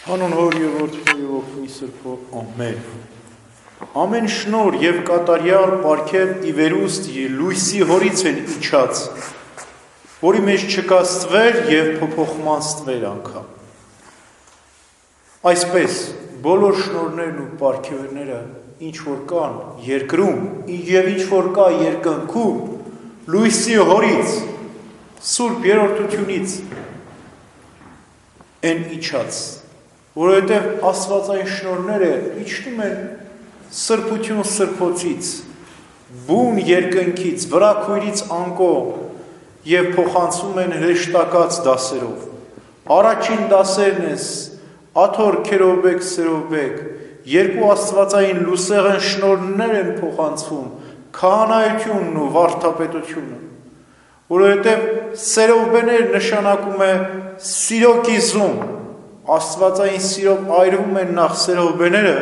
Հանուն Հոր և Որդու և Ոգու Սրբո, ամեն։ Ամեն շնոր և կատարյալ պարգև ի վերուստ լույսի հորից են իջած, որի մեջ չկա ստվեր և փոփոխման ստվեր անգամ։ Այսպես, բոլոր շնորներն ու պարգևները, ինչ որ կան երկրում և ինչ որ կա երկնքում, լույսի հորից, Սուրբ Երրորդությունից են իջած, որովհետև աստվածային շնորհները իջնում են սրբություն սրբոցից, բուն երկնքից, վրաքույրից անկողմ և փոխանցում են հրեշտակած դասերով։ Առաջին դասերն է Աթոր, Քերովբեկ, Սերովբեկ, երկու աստվածային լուսեղեն շնորհներ են փոխանցվում, քահանայությունն ու վարդապետությունը, որովհետև Սերովբեներ նշանակում է սիրո կիզում, աստվածային սիրով այրվում են նախ Սերովբեները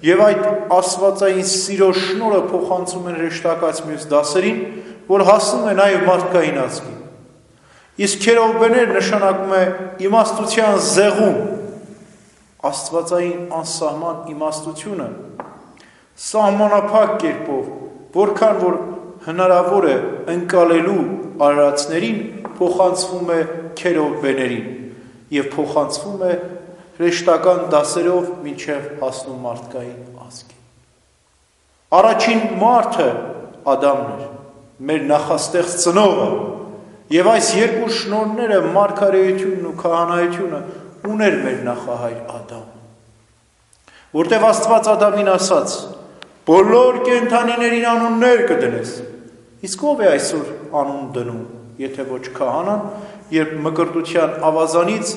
և այդ աստվածային սիրո շնորհը փոխանցում են հրեշտակած մյուս դասերին, որ հասնում է նաև մարդկային ազգին։ Իսկ Քերովբեներ նշանակում է իմաստության զեղում, աստվածային անսահման իմաստությունը սահմանափակ կերպով, որքան որ հնարավոր է ընկալելու արարածներին, փոխանցվում է Քերովբեներին և փոխանցվում է հրեշտական դասերով մինչև հասնում մարդկային ազգին։ Առաջին մարդը Ադամն էր, մեր նախաստեղծ ծնողը, և այս երկու շնորհները մարգարեությունն ու քահանայությունը ուներ մեր նախահայր Ադամը, որտև Աստված Ադամին ասաց. բոլոր կենդանիներին անուններ կդնես, իսկ ով է այսօր անուն դնում, եթե ոչ քահանան, երբ մկրտության ավազանից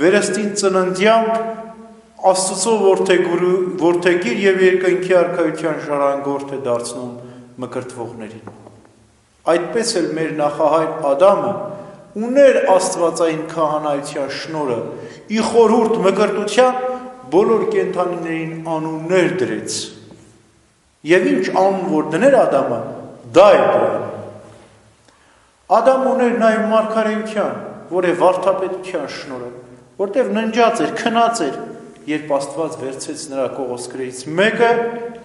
վերստին ծննդյամբ Աստծո որդեգիր և երկնքի արքայության ժառանգորդ է դարձնում մկրտվողներին։ Այդպես էլ մեր նախահայր Ադամը ուներ աստվածային քահանայության շնորհը, ի խորհուրդ մկրտության բոլոր կենդանիներին անուններ դրեց։ Եվ ինչ անուն որ դներ Ադամը, դա է դրան։ Ադամը ուներ նաև մարգարեության, որ է վարդապետության շնորհը, որտև ննջած էր, քնած էր, երբ Աստված վերցեց նրա կողոսկրերից մեկը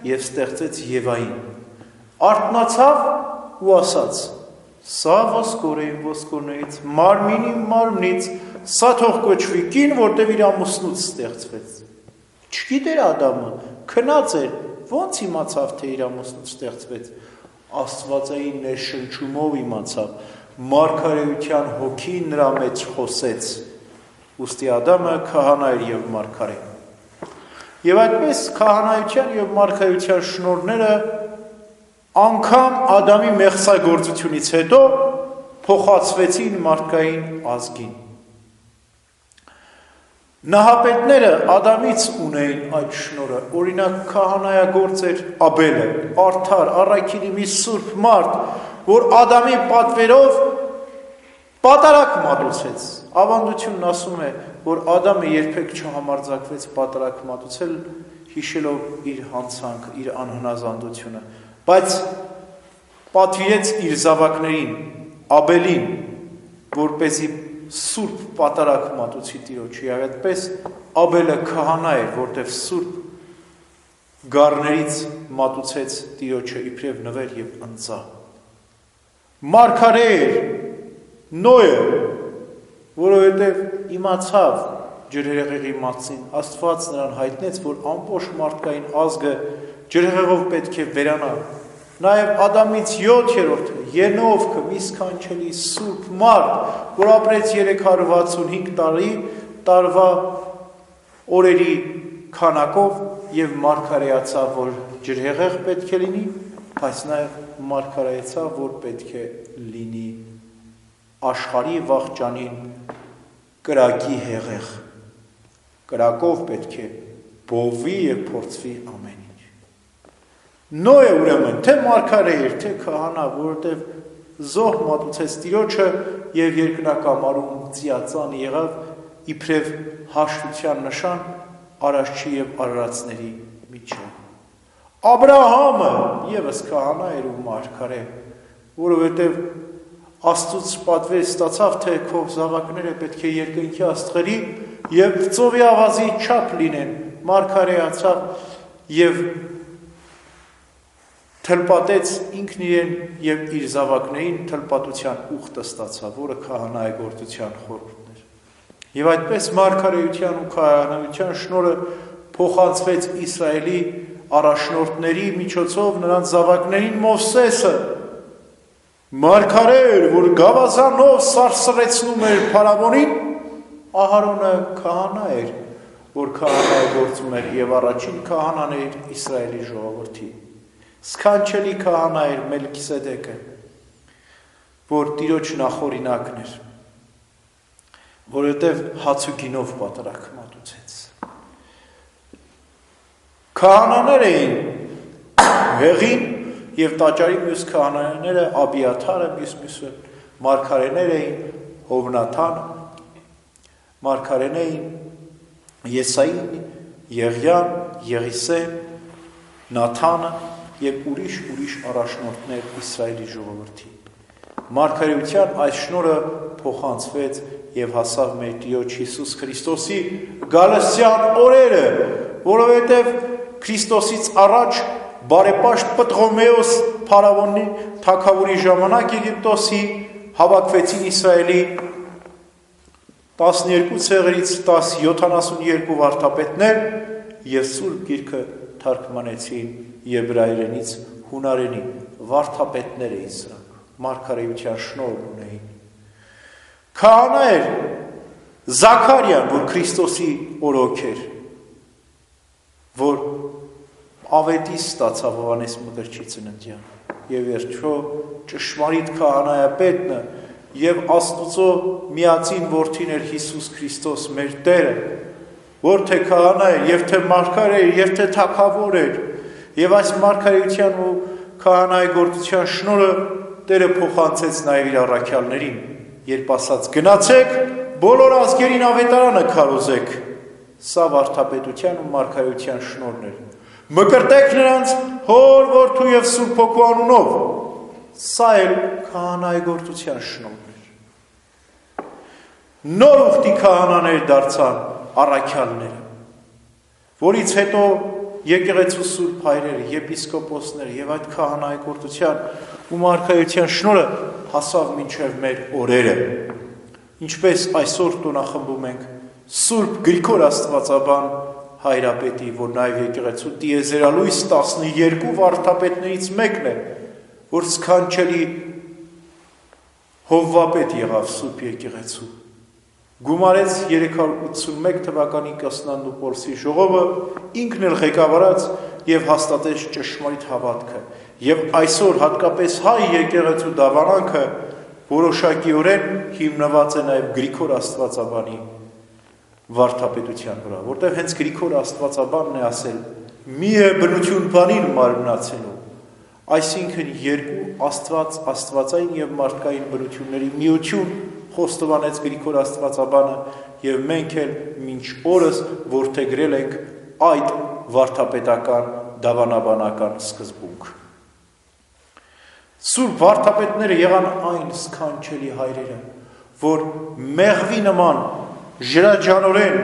և ստեղծեց Եվային, արթնացավ ու ասաց. սա ոսկոր է իմ ոսկորներից, մարմին իմ մարմնից, սա թող կոչվի կին, որտև իր ամուսնուց ստեղծվեց։ Չգիտեր Ադամը, քնած էր, ոնց իմացավ, թե իր ամուսնուց ստեղծվեց։ Աստվածային ներշնչումով իմացավ, մարգարեության հոգին նրա մեջ խոսեց, ուստի Ադամը քահանա էր և մարգարե։ Եվ այդպես քահանայության և մարգարեության շնորհները անգամ Ադամի մեղսագործությունից հետո փոխացվեցին մարդկային ազգին։ Նահապետները Ադամից ունեին այդ շնորհը, օրինակ քահանայագործ էր Աբելը, արդար, առաքինի մի սուրբ մարդ, որ Ադամի պատվերով պատարագ մատուցեց։ Ավանդությունն ասում է, որ Ադամը երբեք չհամարձակվեց պատարագ մատուցել, հիշելով իր հանցանքը, իր անհնազանդությունը, բայց պատվիրեց իր զավակներին, Աբելին, որպեսզի սուրբ պատարագ մատուցի Տիրոջը, եւ այդպես Աբելը քահանա էր, որտեղ սուրբ գառներից մատուցեց Տիրոջը իբրև նվեր եւ ընծա։ Մարգարե էր Նոյը, որովհետև իմացավ ջրհեղեղի մասին, Աստված նրան հայտնեց, որ ամբողջ մարդկային ազգը ջրհեղեղով պետք է վերանա։ Նաև Ադամից 7-րդը Ենովքը, մի սքանչելի սուրբ մարդ, որ ապրեց 365 տարի, տարվա օրերի քանակով և մարգարեացավ, որ ջրհեղեղ պետք է լինի, բայց նաև մարգարեացավ, որ պետք է լինի աշխարհի վախճանին կրակի հեղեղ, կրակով պետք է բովի և փորձվի ամեն ինչ։ Նոյը ուրեմն թե մարգարե էր, թե քահանա, որովհետև զոհ մատուցեց Տիրոջը և երկնակամարում ծիածան եղավ իբրև հաշտության նշան արարչի և արարածների միջև։ Աբրահամը ևս քահանա էր ու մարգարե, որովհետև Աստծուց պատվեր ստացավ, թե քո զավակները պետք է երկնքի աստղերի եւ ծովի ավազի չափ լինեն, մարգարեացավ եւ թլպատեց ինքն իրեն եւ իր զավակներին թլպատության ուխտը ստացավ, որը քահանայագործության խորհուրդն էր։ Եվ այդպես մարգարեության ու քահանայության շնորհը փոխանցվեց Իսրայելի առաջնորդների միջոցով նրանց զավակներին Մովսեսը, մարգարեր, որ գավազանով սարսռեցնում էր փարավոնին, Ահարոնը քահանա էր, որ քահանայագործում էր եւ առաջին քահանան էր Իսրայելի ժողովրդի։ Սքանչելի քահանա էր Մելքիսեդեկը, որ Տիրոջ նախօրինակն էր, որովհետև հաց ու գինով պատրակ մատուցեց։ Քահանաներ էին Հեղին եւ տաճարի մյուս քահանաները Աբիաթարը, մյուսը մարգարեներ էին Հովնաթանը, մարգարեն էին Եսային, Եղյան, Եղիսեն, Նաթանը եւ ուրիշ առաջնորդներ Իսրայելի ժողովրդին։ Մարգարեության այս շնորհը փոխանցվեց եւ հասավ մեր Տիրոջ Հիսուս Քրիստոսի գալստյան օրերը, որովհետեւ Քրիստոսից առաջ բարեպաշտ Պտղոմեոս փարավոնի թագավորի ժամանակ Եգիպտոսի հավաքվեցին Իսրայելի 12 ցեղերից 72 վարդապետներ եւ Սուրբ Գիրքը թարգմանեցին եբրայերենից հունարենի, վարդապետներ էին սրանք, մարգարեության շնորհ ունեին։ Քահանա էր Զաքարիան, որ Քրիստոսի օրոք էր, որ ավետիս ստացավ Հովհաննես Մկրտչի ծննդյան, եւ վերջո ճշմարիտ քահանայապետն եւ Աստծո միածին որդին էր Հիսուս Քրիստոս մեր Տերը, որ թե քահանա էր, եւ թե մարգարե էր, եւ թե թագավոր էր, եւ այս մարգարեության ու քահանայագործության շնորհը Տերը փոխանցեց նաեւ իր առաքյալներին, երբ ասաց գնացեք բոլոր ազգերին ավետարանը քարոզեք, սա վարդապետության ու մարգարեության շնորհն էր։ Մկրտեք նրանց հոր, որդու եւ Սուրբ Հոգու անունով, սա էլ քահանայագործության շնորհն էր։ Նոր ուխտի քահանաներ դարձան առաքյալները, որից հետո եկեղեցու սուրբ հայրերը, եպիսկոպոսները եւ այդ քահանայագործության ու մարգարեության շնորհը հասավ մինչև մեր օրերը։ Ինչպես այսօր տոնախմբում ենք Սուրբ Գրիգոր Աստվածաբան հայրապետի, որ նաեւ եկեղեցու տիեզերալույս 12 վարդապետներից մեկն է, որ սքանչելի Հովվապետ եղավ Սուրբ եկեղեցու։ Գումարեց 381 թվականի Կոստանդնուպոլսի ժողովը, ինքն էլ ղեկավարած եւ հաստատեց ճշմարիտ հավատքը։ Եվ այսօր հատկապես հայ եկեղեցու դավանանքը որոշակիորեն հիմնված է նաեւ Գրիգոր Աստվածաբանի վարդապետության վրա, որտեղ հենց Գրիգոր Աստվածաբանն է ասել. «Մի է բնություն բանին մարմնացելու», այսինքն երկու Աստված, աստվածային եւ մարդկային բնությունների միություն խոստովանեց Գրիգոր Աստվածաբանը եւ մենք էլ մինչ օրս որդեգրել ենք այդ վարդապետական դավանաբանական սկզբունք։ Սուրբ վարդապետները եղան այն սքանչելի հայրերը, որ մեղվի նման ժրաջանորեն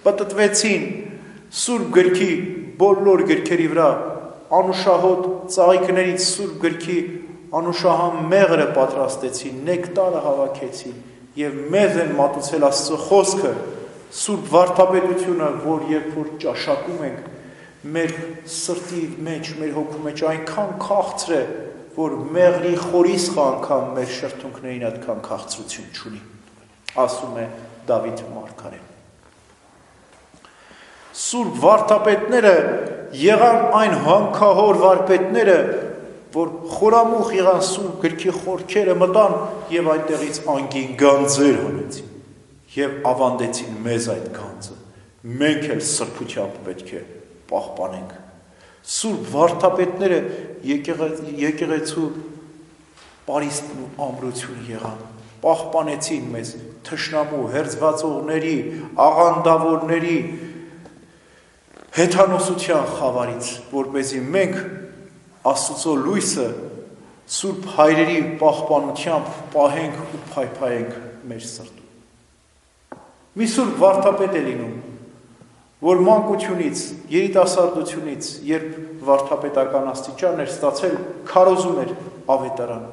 պտտվեցին Սուրբ Գրքի բոլոր գրքերի վրա, անուշահոտ ծաղիկներից Սուրբ Գրքի անուշահամ մեղրը պատրաստեցին, նեկտարը հավաքեցին եւ մեզ են մատուցել Աստծո խոսքը, Սուրբ վարդապետությունը, որ երբ որ ճաշակում ենք, մեր սրտի մեջ, մեր հոգու մեջ այնքան քաղցր է, որ մեղրի խորիսխը անգամ մեր շրթունքներին այդքան քաղցրություն չունի, ասում է Դավիթ մարգարեն։ Սուրբ վարդապետները եղան այն հանքահոր վարպետները, որ խորամուխ եղան Սուրբ Գրքի խորքերը մտան եւ այնտեղից անգին գանձեր հանեցին եւ ավանդեցին մեզ այդ գանձը։ Մենք էլ սրբությամբ պետք է պահպանենք։ Սուրբ վարդապետները եկեղեցու պարիսպն ու ամրություն եղան, պահպանեցին մեզ թշնամու, հերձվածողների, աղանդավորների հեթանոսության խավարից, որպեսզի մենք Աստծո լույսը Սուրբ հայրերի պահպանությամբ պահենք ու փայփայենք մեր սրտում։ մի սուրբ վարդապետ է լինում, որ մանկությունից, երիտասարդությունից, երբ վարդապետական աստիճան էր ստացել, քարոզում էր ավետարան,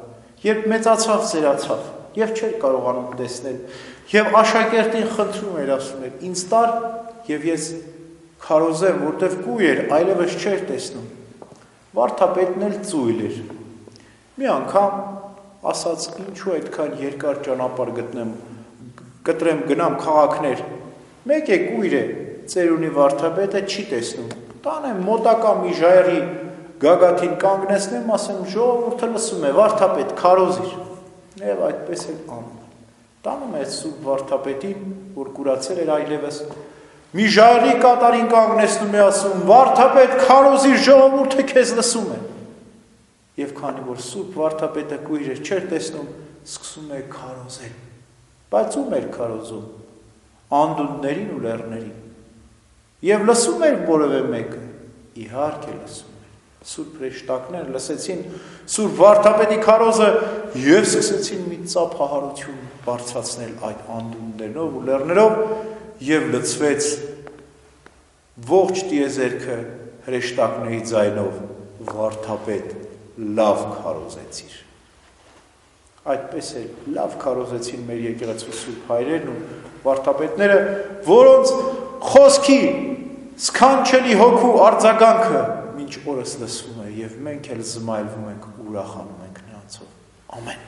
երբ մեծացավ, ծերացավ, եւ չէր կարողանում տեսնել, եւ աշակերտին խնդրում էր, ասում էր, ինձ տար, եւ ես քարոզեմ, որտեվ կույր էր, այլևս չէր տեսնում։ Վարդապետն էլ ծույլ էր։ Մի անգամ ասաց, ինչու այդքան երկար ճանապարհ կտրեմ գնամ քաղաքներ։ Մեկ է կույր է, ծերունի վարդապետը չի տեսնում։ Տանեմ մոտակա մի ժայռի գագաթին կանգնեցնեմ, ասեմ, ժողովուրդը լսում է, վարդապետ, քարոզիր։ Եվ այդպես էլ անում։ Տանում է սուրբ վարդապետին, որ կուրացել էր այլևս, մի ժայռի կատարին կանգնեցնում է, ասում, վարդապետ, քարոզիր, ժողովուրդը քեզ լսում է։ Եվ քանի որ սուրբ վարդապետը կույր էր, չէր տեսնում, սկսում է քարոզել։ Բայց ում էր քարոզում։ Անդունդներին ու լեռներին։ Եվ լսում էր որևէ մեկը։ Իհարկե լսում էր։ Սուրբ հրեշտակները լսեցին սուրբ վարդապետի քարոզը եւ սկսեցին մի ծափահարություն բարձրացնել այդ անդունդներով ու լեռներով եւ լցվեց ողջ տիեզերքը հրեշտակների ձայնով վարդապետ լավ քարոզեցիր։ Այդպես էլ լավ քարոզեցին մեր եկեղեցու սուրբ հայրերն ու վարդապետները, որոնց խոսքի սքանչելի հոգու արձագանքը մինչ օրս լսվում է եւ մենք էլ զմայլվում ենք ու ուրախանում ենք նրանցով։ Ամեն։